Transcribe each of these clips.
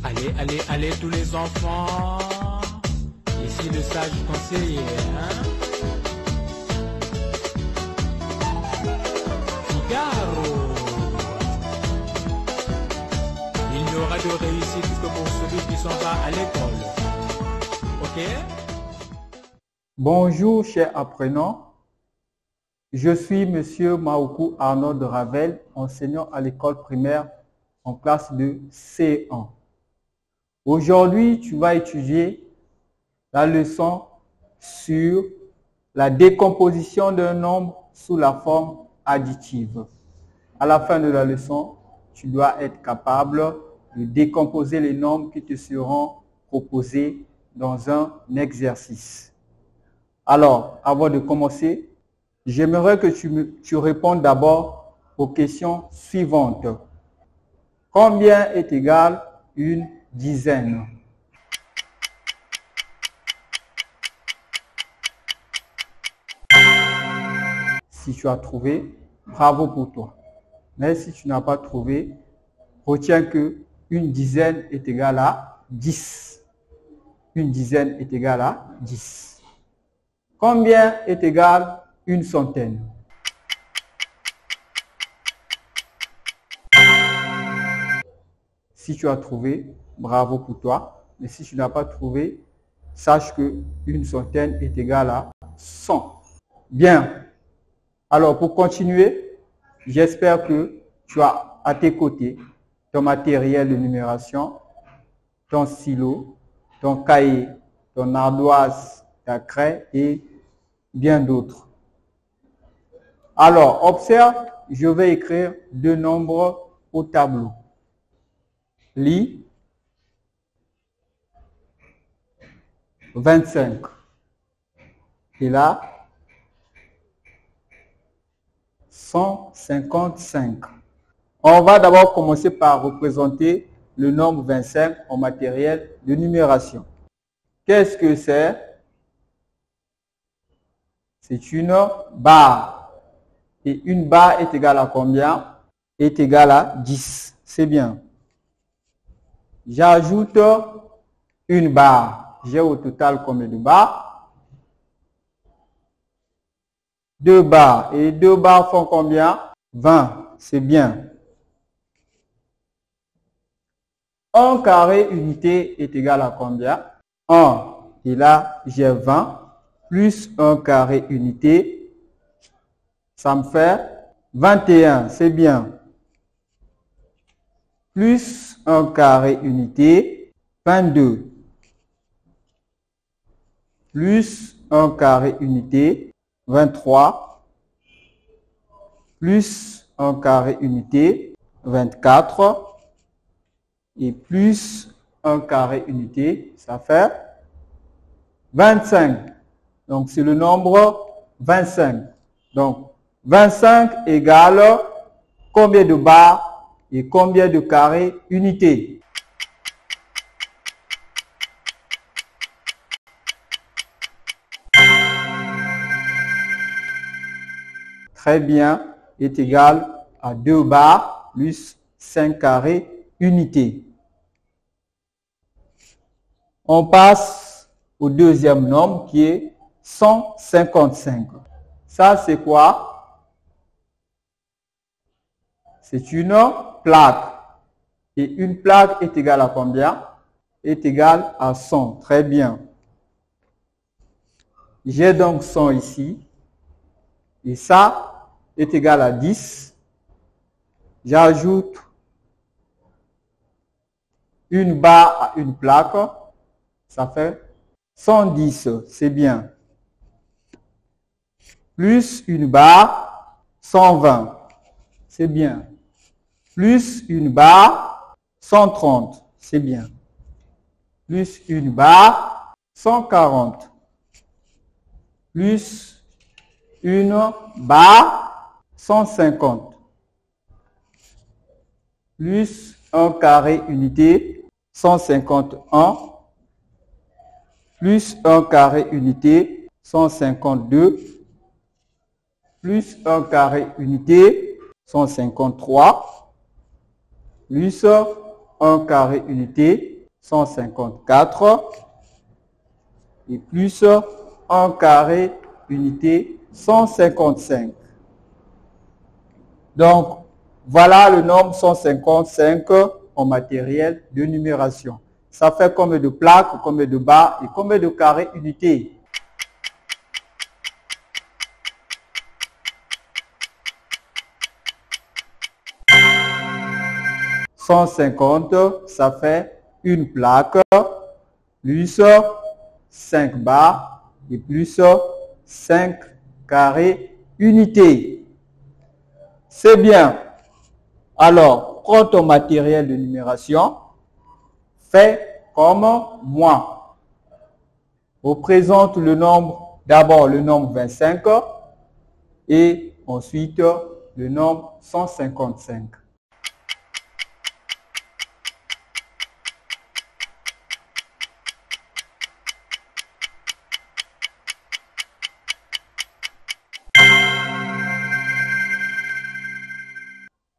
Allez, allez, allez tous les enfants. Ici le sage conseiller, hein? Figaro. Il n'y aura de réussite que pour celui qui s'en va à l'école. Ok? Bonjour chers apprenants. Je suis Monsieur Maoukou Arnaud de Ravel, enseignant à l'école primaire en classe de C1. Aujourd'hui, tu vas étudier la leçon sur la décomposition d'un nombre sous la forme additive. À la fin de la leçon, tu dois être capable de décomposer les nombres qui te seront proposés dans un exercice. Alors, avant de commencer, j'aimerais que tu répondes d'abord aux questions suivantes. Combien est égal une dizaine? Si tu as trouvé, bravo pour toi. Mais si tu n'as pas trouvé, retiens que une dizaine est égale à 10. Une dizaine est égale à 10. Combien est égal une centaine? Si tu as trouvé, bravo pour toi. Mais si tu n'as pas trouvé, sache que une centaine est égale à 100. Bien. Alors, pour continuer, j'espère que tu as à tes côtés ton matériel de numération, ton stylo, ton cahier, ton ardoise, ta craie et bien d'autres. Alors, observe, je vais écrire deux nombres au tableau. Lis 25. Et là, 155. On va d'abord commencer par représenter le nombre 25 en matériel de numération. Qu'est-ce que c'est? C'est une barre. Et une barre est égale à combien? Est égale à 10. C'est bien. J'ajoute une barre. J'ai au total combien de barres? 2 barres. Et 2 barres font combien? 20. C'est bien. 1 carré unité est égal à combien? 1. Et là, j'ai 20. Plus 1 carré unité. Ça me fait 21. C'est bien. Plus 1 carré unité. 22. Plus 1 carré unité. 23. Plus 1 carré unité. 24. Et plus 1 carré unité, ça fait 25. Donc, c'est le nombre 25. Donc, 25 égale combien de barres et combien de carrés unité? Très bien, est égal à 2 barres plus 5 carrés unité. On passe au deuxième nombre qui est 155. Ça, c'est quoi? C'est une plaque. Et une plaque est égale à combien? Est égale à 100. Très bien. J'ai donc 100 ici. Et ça est égal à 10. J'ajoute une barre à une plaque. Ça fait 110. C'est bien. Plus une barre, 120. C'est bien. Plus une barre, 130. C'est bien. Plus une barre, 140. Plus une barre, 150. Plus 1 carré unité, 151. Plus 1 carré unité, 152. Plus 1 carré unité, 153. Plus 1 carré unité, 154 et plus 1 carré unité 155. Donc, voilà le nombre 155 en matériel de numération. Ça fait combien de plaques, combien de barres et combien de carrés unités? « 150, ça fait une plaque, plus 5 barres et plus 5 carrés unités. C'est bien. Alors, prends ton matériel de numération, fais comme moi. On présente le nombre, d'abord le nombre 25 et ensuite le nombre 155.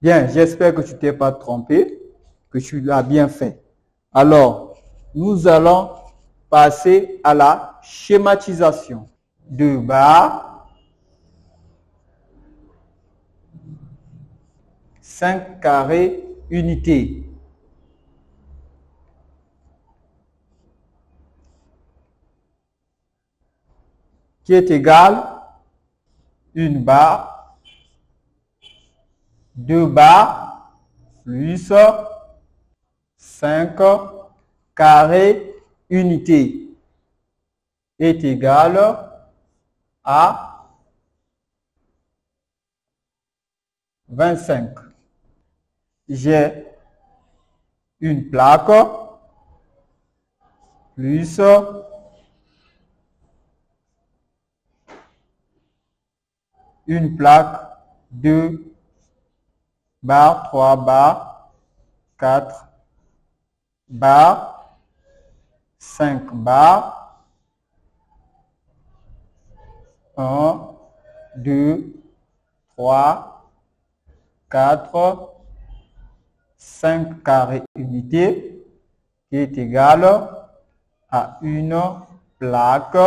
Bien, j'espère que tu t'es pas trompé, que tu l'as bien fait. Alors, nous allons passer à la schématisation. 2 barres, 5 carrés unités. Qui est égal une barre, 2 barres, plus 5 carrés unités est égal à 25. J'ai une plaque plus une plaque, 2 barres, 3 barres, 4 barres, 5 barres, 1, 2, 3, 4, 5 carrés unités qui est égal à une plaque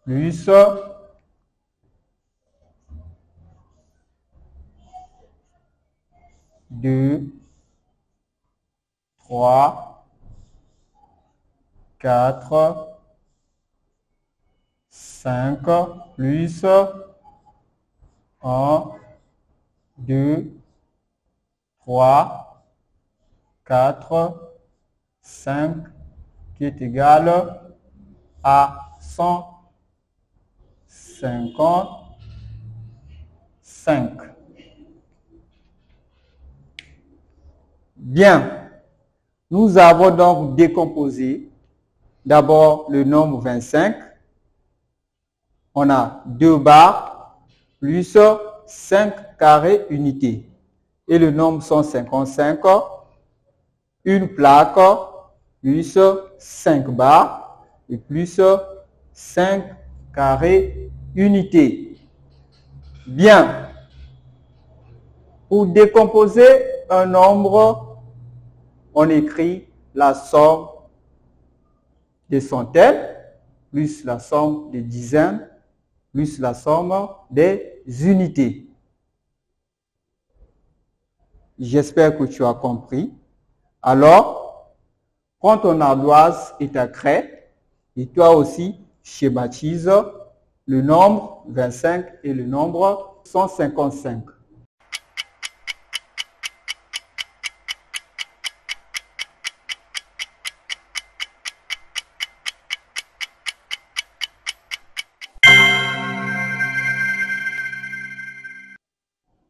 plus 2, 3, 4, 5, plus 1, 2, 3, 4, 5, qui est égal à 155. Bien, nous avons donc décomposé d'abord le nombre 25. On a 2 barres plus 5 carrés unités. Et le nombre 155, une plaque plus 5 barres et plus 5 carrés unités. Bien. Pour décomposer un nombre, on écrit la somme des centaines plus la somme des dizaines plus la somme des unités. J'espère que tu as compris. Alors, prends ton ardoise et ta craie et toi aussi schématise le nombre 25 et le nombre 155.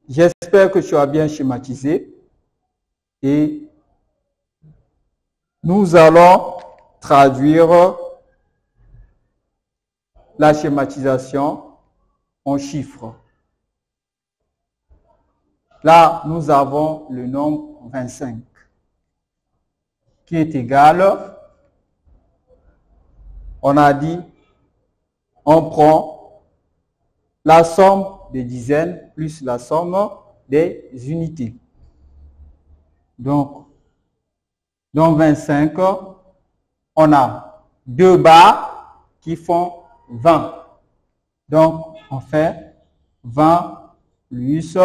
J'espère que tu as bien schématisé et nous allons traduire la schématisation en chiffres. Là, nous avons le nombre 25 qui est égal, on a dit, on prend la somme des dizaines plus la somme des unités. Donc, Dans 25, on a 2 barres qui font 20. Donc, on fait 20 plus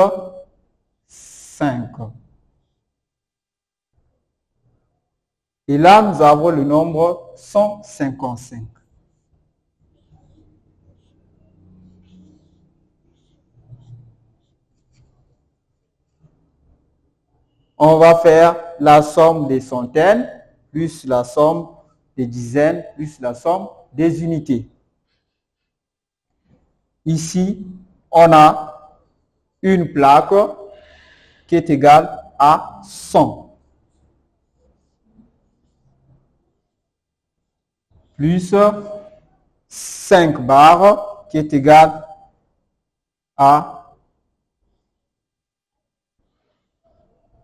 5. Et là, nous avons le nombre 155. On va faire la somme des centaines, plus la somme des dizaines, plus la somme des unités. Ici, on a une plaque qui est égale à 100. Plus 5 barres qui est égale à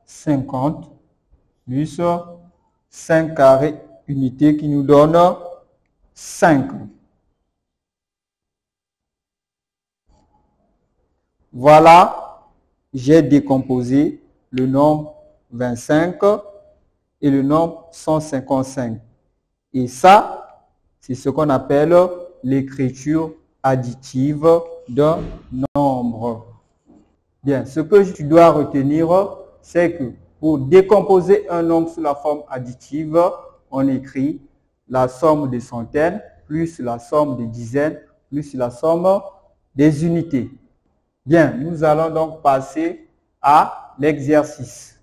50 plus 5 carrés unités qui nous donne 5. Voilà, j'ai décomposé le nombre 25 et le nombre 155. Et ça, c'est ce qu'on appelle l'écriture additive d'un nombre. Bien, ce que tu dois retenir, c'est que pour décomposer un nombre sous la forme additive, on écrit la somme des centaines plus la somme des dizaines plus la somme des unités. Bien, nous allons donc passer à l'exercice.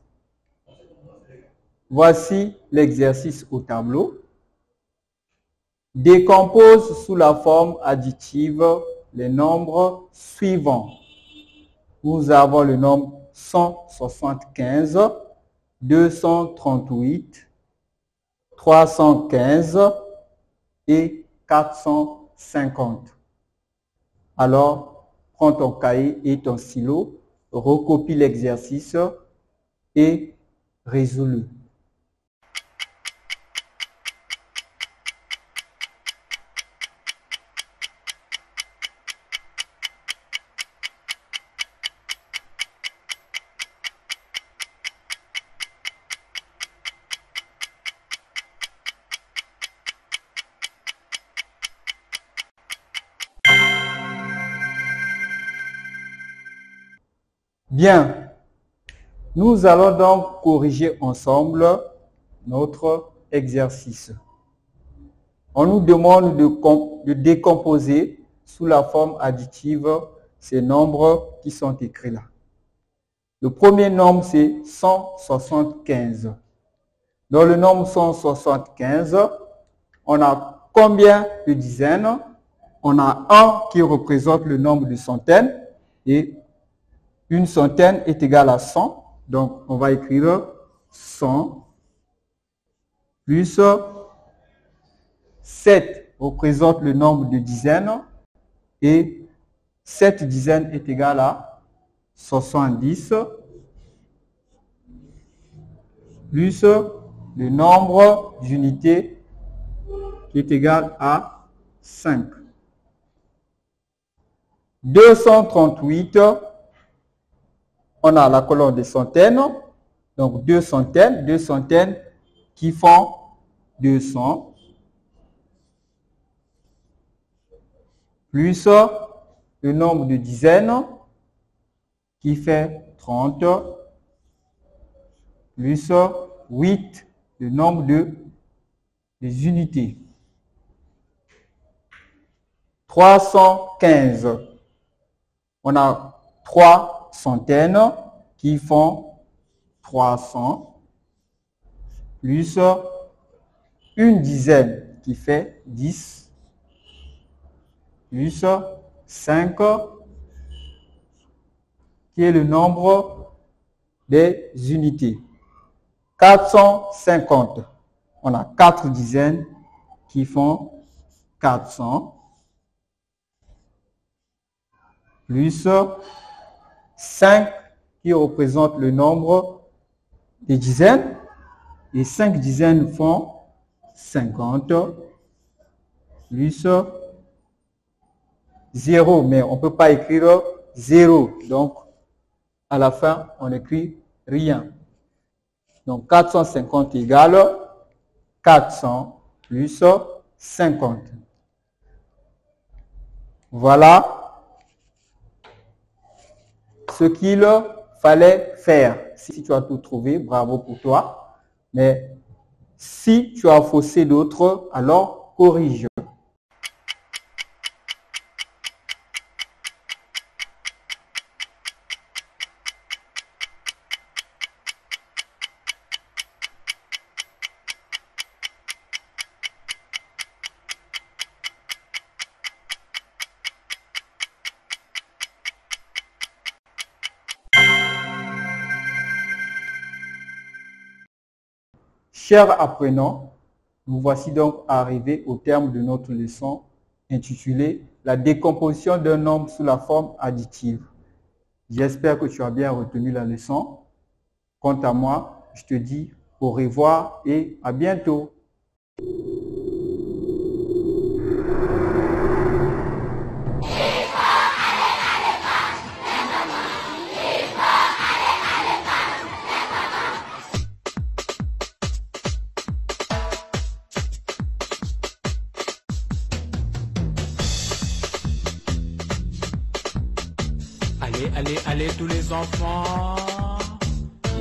Voici l'exercice au tableau. Décompose sous la forme additive les nombres suivants. Nous avons le nombre 175, 238, 315 et 450. Alors, prends ton cahier et ton stylo, recopie l'exercice et résous-le. Bien, nous allons donc corriger ensemble notre exercice. On nous demande de décomposer sous la forme additive ces nombres qui sont écrits là. Le premier nombre, c'est 175. Dans le nombre 175, on a combien de dizaines? On a 1 qui représente le nombre de centaines et une centaine est égale à 100. Donc, on va écrire 100 plus 7 représente le nombre de dizaines et 7 dizaines est égale à 70 plus le nombre d'unités qui est égal à 5. 238, on a la colonne des centaines, donc 2 centaines qui font 200, plus le nombre de dizaines qui fait 30, plus 8, le nombre des unités. 315, on a 3 centaines qui font 300, plus une dizaine qui fait 10, plus 5, qui est le nombre des unités. 450, on a 4 dizaines qui font 400, plus 5 qui représente le nombre des dizaines, et 5 dizaines font 50, plus 0, mais on ne peut pas écrire 0, donc à la fin on écrit rien. Donc 450 égale 400 plus 50. Voilà ce qu'il fallait faire. Si tu as tout trouvé, bravo pour toi. Mais si tu as faussé d'autres, alors corrige. Chers apprenants, nous voici donc arrivés au terme de notre leçon intitulée « La décomposition d'un nombre sous la forme additive ». J'espère que tu as bien retenu la leçon. Quant à moi, je te dis au revoir et à bientôt. Allez, allez, allez tous les enfants.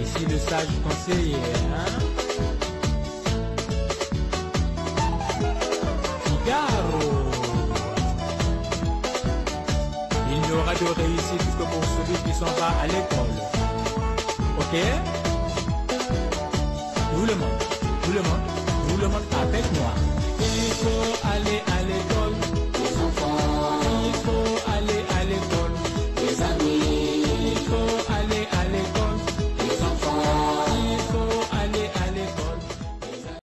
Ici le sage conseiller. Figaro. Il n'y aura de réussite que pour celui qui s'en va à l'école. Ok? Tout le monde avec moi. Il faut aller